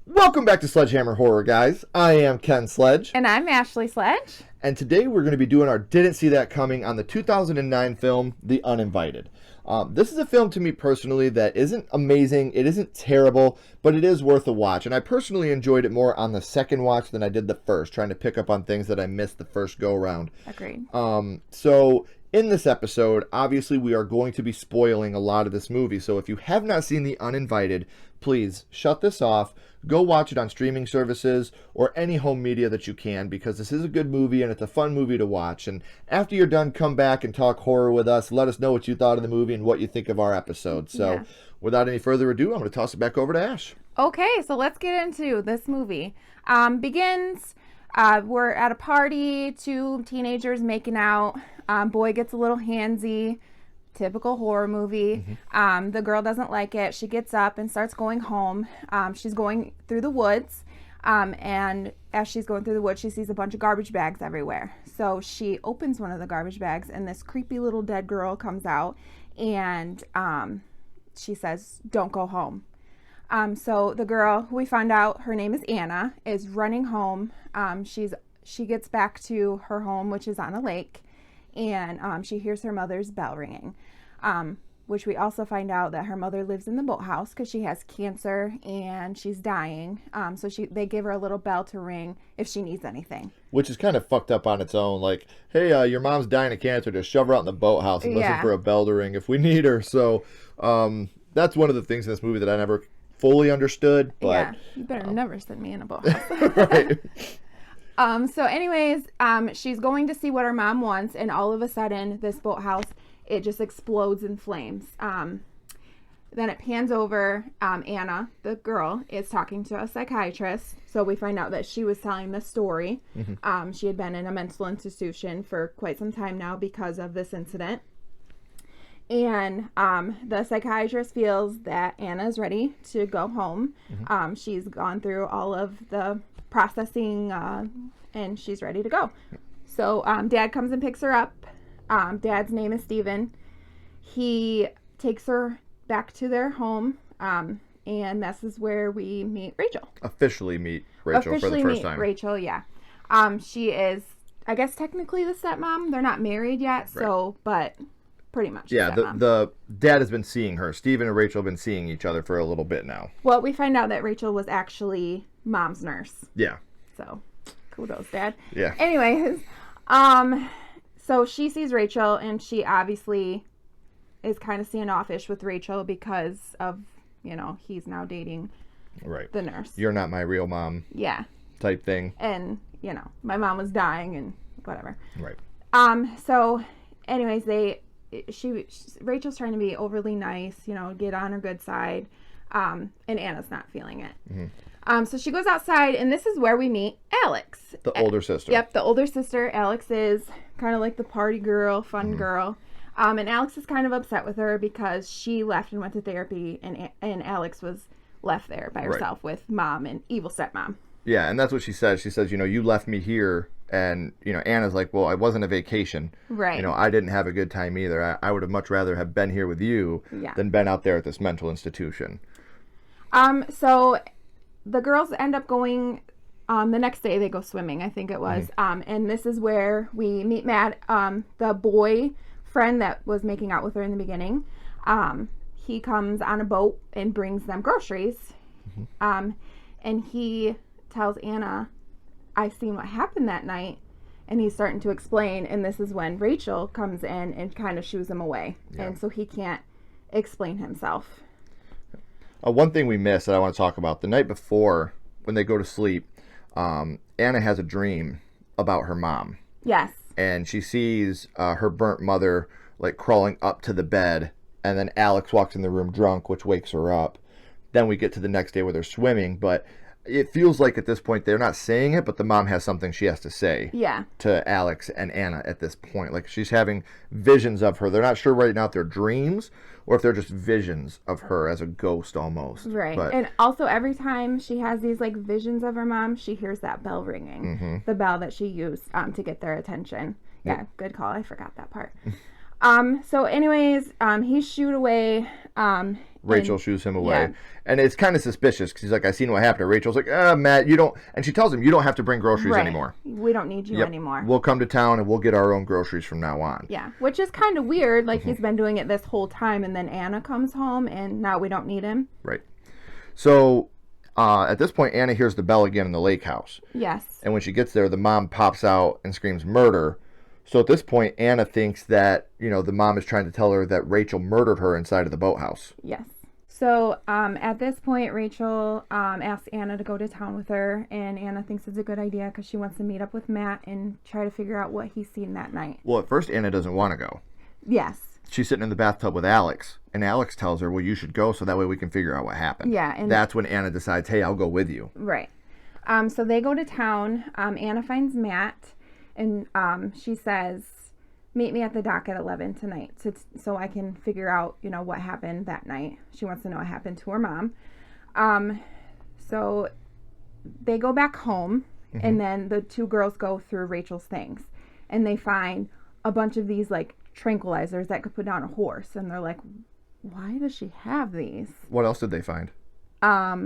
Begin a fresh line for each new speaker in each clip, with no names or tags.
Welcome back to SledgeHammer Horror, guys. I am Ken Sledge.
And I'm Ashley Sledge.
And today we're going to be doing our Didn't See That Coming on the 2009 film, The Uninvited. This is a film to me personally that isn't amazing, it isn't terrible, but it is worth a watch. And I personally enjoyed it more on the second watch than I did the first, trying to pick up on things that I missed the first go-around.
Agreed.
So in this episode, obviously we are going to be spoiling a lot of this movie. So if you have not seen The Uninvited, please shut this off. Go watch it on streaming services or any home media that you can, because this is a good movie and it's a fun movie to watch. And after you're done, come back and talk horror with us. Let us know what you thought of the movie and what you think of our episode. So without any further ado, I'm going to toss it back over to Ash.
Okay, so let's get into this movie. Begins, we're at a party, two teenagers making out. Boy gets a little handsy. Typical horror movie. The girl doesn't like it. She gets up and starts going home. She's going through the woods, and as she's going through the woods, she sees a bunch of garbage bags everywhere. So she opens one of the garbage bags, and this creepy little dead girl comes out, and she says, "Don't go home." So the girl, who we find out her name is Anna, is running home. She gets back to her home, which is on a lake. And she hears her mother's bell ringing, which we also find out that her mother lives in the boathouse because she has cancer and she's dying. So they give her a little bell to ring if she needs anything.
Which is kind of fucked up on its own. Like, hey, your mom's dying of cancer. Just shove her out in the boathouse and listen for a bell to ring if we need her. So that's one of the things in this movie that I never fully understood. But,
yeah, you better never send me in a boathouse.
Right.
So anyways, she's going to see what her mom wants, and all of a sudden, this boathouse, it just explodes in flames. Then it pans over, Anna, the girl, is talking to a psychiatrist, so we find out that she was telling the story. She had been in a mental institution for quite some time now because of this incident. And the psychiatrist feels that Anna is ready to go home. She's gone through all of the processing and she's ready to go. So Dad comes and picks her up. Dad's name is Steven. He takes her back to their home, and this is where we meet Rachel.
Officially meet Rachel for the first time.
Rachel, yeah. She is, I guess, technically the stepmom. They're not married yet, so but pretty much.
Yeah, the dad has been seeing her. Steven and Rachel have been seeing each other for a little bit now.
Well, we find out that Rachel was actually Mom's nurse.
Yeah.
So, kudos, Dad.
Yeah.
Anyways, so she sees Rachel, and she obviously is kind of standoffish with Rachel because of, he's now dating the nurse.
You're not my real mom.
Yeah.
Type thing.
And, my mom was dying and whatever.
Right.
So, anyways, Rachel's trying to be overly nice, get on her good side, and Anna's not feeling it. So she goes outside, and this is where we meet Alex.
The older sister.
Yep, the older sister. Alex is kind of like the party girl, fun girl. And Alex is kind of upset with her because she left and went to therapy, and Alex was left there by herself with Mom and evil stepmom.
Yeah, and that's what she says. She says, you left me here. And, Anna's like, well, I wasn't a vacation.
Right.
I didn't have a good time either. I would have much rather have been here with you than been out there at this mental institution.
So the girls end up going, the next day they go swimming, I think it was. And this is where we meet Matt, the boy friend that was making out with her in the beginning. He comes on a boat and brings them groceries. And he tells Anna, "I seen what happened that night," and he's starting to explain, and this is when Rachel comes in and kind of shoos him away, and so he can't explain himself.
One thing we missed that I want to talk about, the night before when they go to sleep, Anna has a dream about her mom.
Yes.
And she sees her burnt mother like crawling up to the bed, and then Alex walks in the room drunk, which wakes her up. Then we get to the next day where they're swimming, but it feels like at this point they're not saying it, but the mom has something she has to say
Yeah.
to Alex and Anna at this point. Like she's having visions of her. They're not sure right now if they're dreams or if they're just visions of her as a ghost almost.
Right.
But,
And also every time she has these like visions of her mom, she hears that bell ringing. The bell that she used to get their attention. Yeah, good call. I forgot that part. So anyways, he's shooed away.
Rachel shoos him away.
Yeah.
And it's kind of suspicious because he's like, I seen what happened. Rachel's like, Matt, you don't. And she tells him, you don't have to bring groceries anymore.
We don't need you anymore.
We'll come to town and we'll get our own groceries from now on.
Yeah, which is kind of weird. Like he's been doing it this whole time, and then Anna comes home, and now we don't need him.
Right. So at this point, Anna hears the bell again in the lake house.
Yes.
And when she gets there, the mom pops out and screams murder. So at this point, Anna thinks that, the mom is trying to tell her that Rachel murdered her inside of the boathouse.
Yes. So at this point, Rachel asks Anna to go to town with her, and Anna thinks it's a good idea because she wants to meet up with Matt and try to figure out what he's seen that night.
Well, at first, Anna doesn't want to go.
Yes.
She's sitting in the bathtub with Alex, and Alex tells her, well, you should go so that way we can figure out what happened.
Yeah. And
that's when Anna decides, hey, I'll go with you.
Right. So they go to town. Anna finds Matt, and she says, meet me at the dock at 11 tonight so I can figure out, what happened that night. She wants to know what happened to her mom. So they go back home, and then the two girls go through Rachel's things, and they find a bunch of these, like, tranquilizers that could put down a horse. And they're like, why does she have these?
What else did they find?
I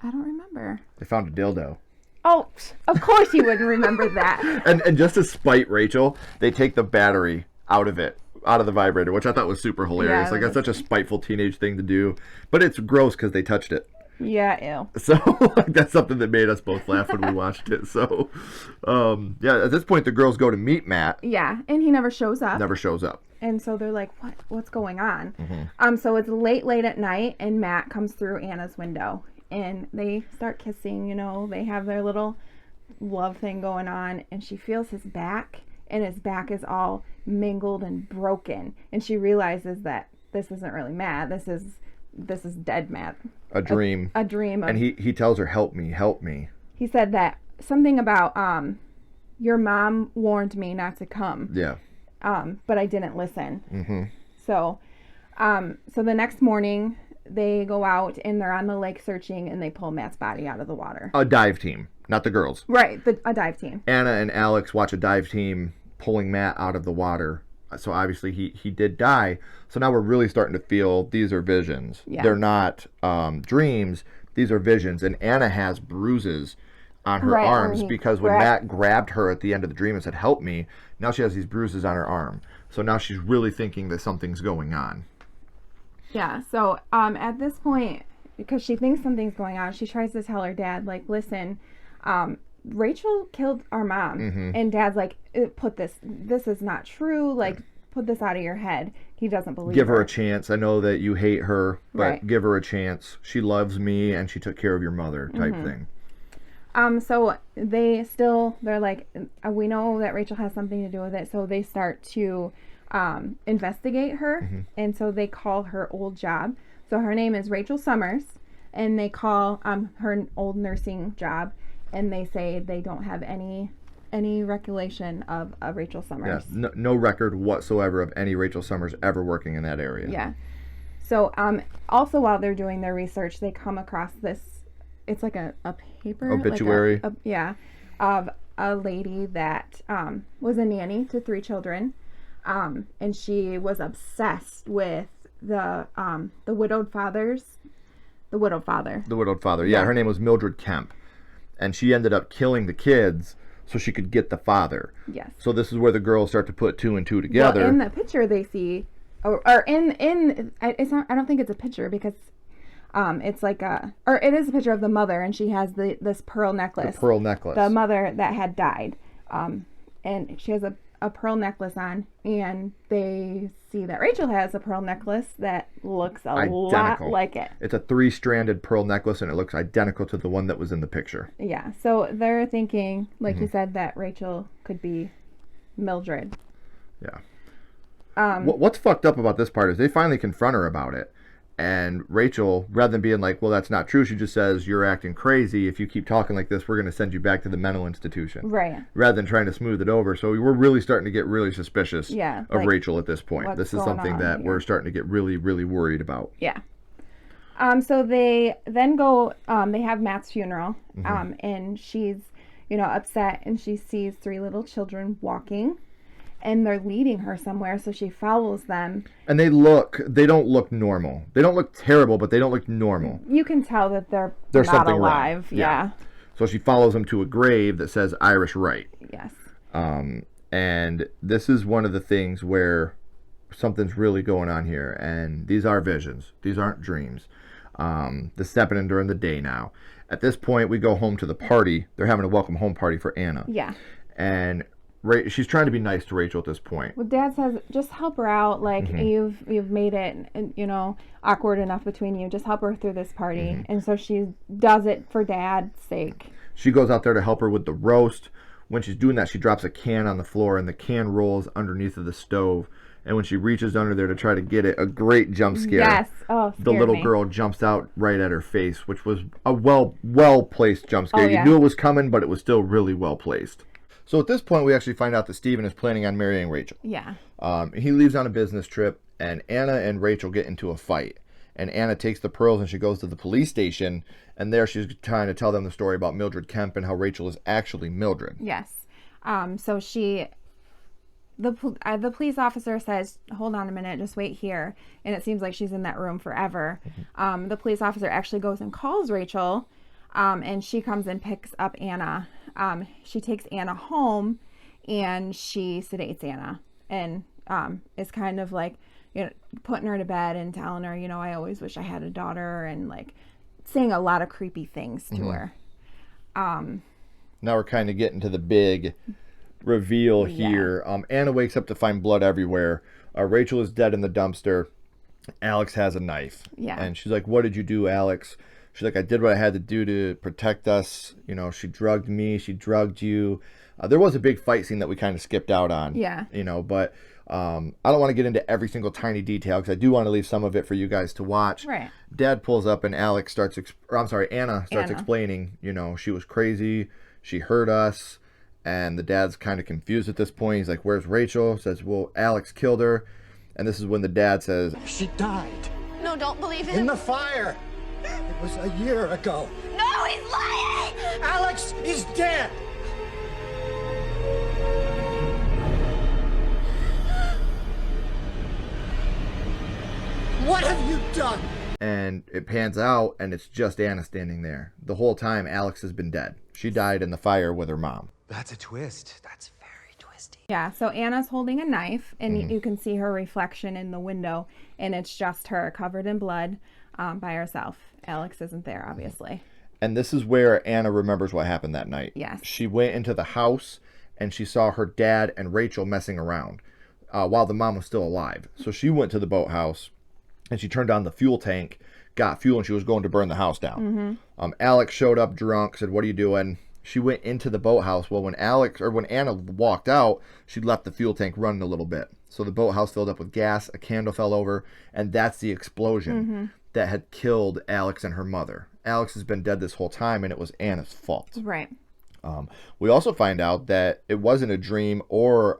don't remember.
They found a dildo.
Oh, of course you wouldn't remember that.
And just to spite Rachel, they take the battery out of the vibrator, which I thought was super hilarious.
Yeah,
like, that's such a spiteful teenage thing to do. But it's gross because they touched it.
Yeah, ew.
So that's something that made us both laugh when we watched it. So, at this point, the girls go to meet Matt.
Yeah, and he never shows up.
Never shows up.
And so they're like, what's going on? So it's late at night, and Matt comes through Anna's window. And they start kissing, they have their little love thing going on, and she feels his back, and his back is all mingled and broken. And she realizes that this isn't really Matt. This is dead Matt.
A dream.
A dream.
And he tells her, help me, help me.
He said that something about, your mom warned me not to come.
Yeah.
But I didn't listen. So the next morning, they go out and they're on the lake searching, and they pull Matt's body out of the water.
A dive team, not the girls.
Right, a dive team.
Anna and Alex watch a dive team pulling Matt out of the water. So obviously he did die. So now we're really starting to feel these are visions.
Yeah.
They're not dreams. These are visions. And Anna has bruises on her arms because when Matt grabbed her at the end of the dream and said, help me, now she has these bruises on her arm. So now she's really thinking that something's going on.
Yeah, so at this point, because she thinks something's going on, she tries to tell her dad, like, listen, Rachel killed our mom. And Dad's like, this is not true. Like, put this out of your head. He doesn't believe
Give her a chance. I know that you hate her, but give her a chance. She loves me, and she took care of your mother type thing.
So they're like, we know that Rachel has something to do with it. So they start to investigate her. And so they call her old job. So her name is Rachel Summers, and they call her old nursing job, and they say they don't have any recollection of Rachel Summers.
Yeah, no record whatsoever of any Rachel Summers ever working in that area.
Yeah. So also while they're doing their research, they come across this, it's like a paper.
Obituary.
Of a lady that was a nanny to 3 children. And she was obsessed with the widowed father. The widowed father. Yeah, her name was Mildred Kemp. And she ended up killing the kids so she could get the father. Yes.
So this is where the girls start to put 2 and 2 together.
Well, in the picture they see, or it's not, I don't think it's a picture because it's like it is a picture of the mother, and she has this pearl necklace.
The pearl necklace.
The mother that had died. And she has a pearl necklace on, and they see that Rachel has a pearl necklace that looks identical. Lot like it.
It's a 3-stranded pearl necklace, and it looks identical to the one that was in the picture.
Yeah, so they're thinking, like you said, that Rachel could be Mildred.
Yeah. What's fucked up about this part is they finally confront her about it, And Rachel, rather than being like, well, that's not true, she just says, you're acting crazy. If you keep talking like this, we're going to send you back to the mental institution.
Right.
Rather than trying to smooth it over. So we're really starting to get really suspicious
Yeah,
of
like,
Rachel at this point. This is something that we're starting to get really, really worried about.
Yeah. So they then go, they have Matt's funeral, and she's, upset, and she sees 3 little children walking, and they're leading her somewhere, so she follows them.
And they don't look normal. They don't look terrible, but they don't look normal.
You can tell that they're
There's
not
something
alive.
wrong.
Yeah.
So she follows them to a grave that says Irish Rite.
Yes.
And this is one of the things where something's really going on here. And these are visions. These aren't dreams. This is happening during the day now. At this point, we go home to the party. They're having a welcome home party for Anna.
Yeah.
And she's trying to be nice to Rachel at this point.
Well, Dad says, just help her out. Like, you've made it, awkward enough between you. Just help her through this party. And so she does it for Dad's sake.
She goes out there to help her with the roast. When she's doing that, she drops a can on the floor, and the can rolls underneath of the stove. And when she reaches under there to try to get it, a great jump scare.
Yes. Oh,
the little girl jumps out right at her face, which was a well-placed jump scare.
Oh, yeah.
You knew it was coming, but it was still really well-placed. So at this point, we actually find out that Steven is planning on marrying Rachel.
Yeah.
He leaves on a business trip, and Anna and Rachel get into a fight. And Anna takes the pearls and she goes to the police station, and there she's trying to tell them the story about Mildred Kemp and how Rachel is actually Mildred.
Yes. So the police officer says, hold on a minute, just wait here. And it seems like she's in that room forever. The police officer actually goes and calls Rachel, and she comes and picks up Anna. She takes Anna home, and she sedates Anna, and is kind of like, putting her to bed and telling her, I always wish I had a daughter, and like saying a lot of creepy things to her.
Now we're kind of getting to the big reveal here. Anna wakes up to find blood everywhere. Rachel is dead in the dumpster. Alex has a knife.
Yeah.
And she's like, what did you do, Alex? She's like, I did what I had to do to protect us. She drugged me. She drugged you. There was a big fight scene that we kind of skipped out on.
Yeah.
But I don't want to get into every single tiny detail because I do want to leave some of it for you guys to watch.
Right.
Dad pulls up and Anna starts explaining, she was crazy. She hurt us. And the dad's kind of confused at this point. He's like, where's Rachel? Says, well, Alex killed her. And this is when the dad says,
she died.
No, don't believe him.
In the fire. It was a year ago.
No, he's lying!
Alex is dead. What have you done?
And it pans out, and it's just Anna standing there. The whole time, Alex has been dead. She died in the fire with her mom.
That's a twist. That's very twisty.
Yeah, so Anna's holding a knife, and you can see her reflection in the window, and it's just her covered in blood by herself. Alex isn't there, obviously.
And this is where Anna remembers what happened that night.
Yes.
She went into the house, and she saw her dad and Rachel messing around while the mom was still alive. So she went to the boathouse, and she turned on the fuel tank, got fuel, and she was going to burn the house down. Alex showed up drunk, said, what are you doing? She went into the boathouse. Well, when Anna walked out, she left the fuel tank running a little bit. So the boathouse filled up with gas, a candle fell over, and that's the explosion that had killed Alex and her mother. Alex has been dead this whole time, and it was Anna's fault.
Right.
We also find out that it wasn't a dream or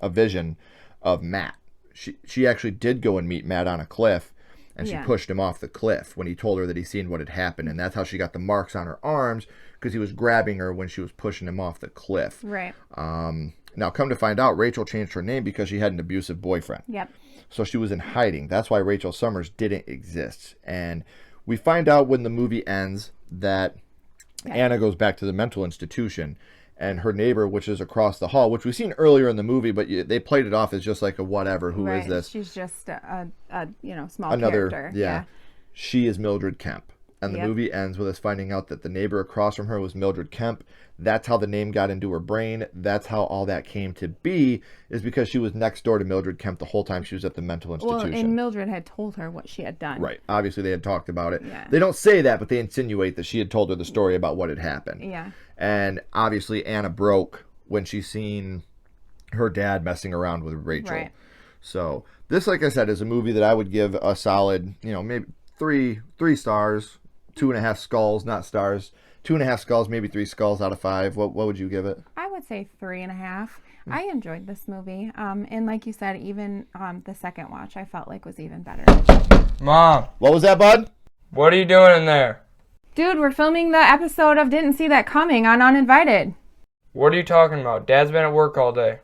a vision of Matt. She actually did go and meet Matt on a cliff, and she pushed him off the cliff when he told her that he seen what had happened, and that's how she got the marks on her arms, because he was grabbing her when she was pushing him off the cliff.
Right.
Now, come to find out, Rachel changed her name because she had an abusive boyfriend.
Yep.
So she was in hiding. That's why Rachel Summers didn't exist. And we find out when the movie ends that Anna goes back to the mental institution, and her neighbor, which is across the hall, which we've seen earlier in the movie, but they played it off as just like a whatever. Who is this?
She's just a small character.
Yeah. She is Mildred Kemp. And the movie ends with us finding out that the neighbor across from her was Mildred Kemp. That's how the name got into her brain. That's how all that came to be, is because she was next door to Mildred Kemp the whole time she was at the mental institution.
Well, and Mildred had told her what she had done.
Right. Obviously, they had talked about it.
Yeah.
They don't say that, but they insinuate that she had told her the story about what had happened.
Yeah.
And obviously, Anna broke when she seen her dad messing around with Rachel.
Right.
So this, like I said, is a movie that I would give a solid, maybe three stars, 2.5 skulls, not stars, 2.5 skulls, maybe 3 skulls out of 5. What would you give it?
I would say 3.5. I enjoyed this movie. And like you said, even the second watch I felt like was even better.
Mom,
What was that, bud?
what are you doing in there?
Dude, we're filming the episode of Didn't See That Coming on Uninvited.
What are you talking about? Dad's been at work all day.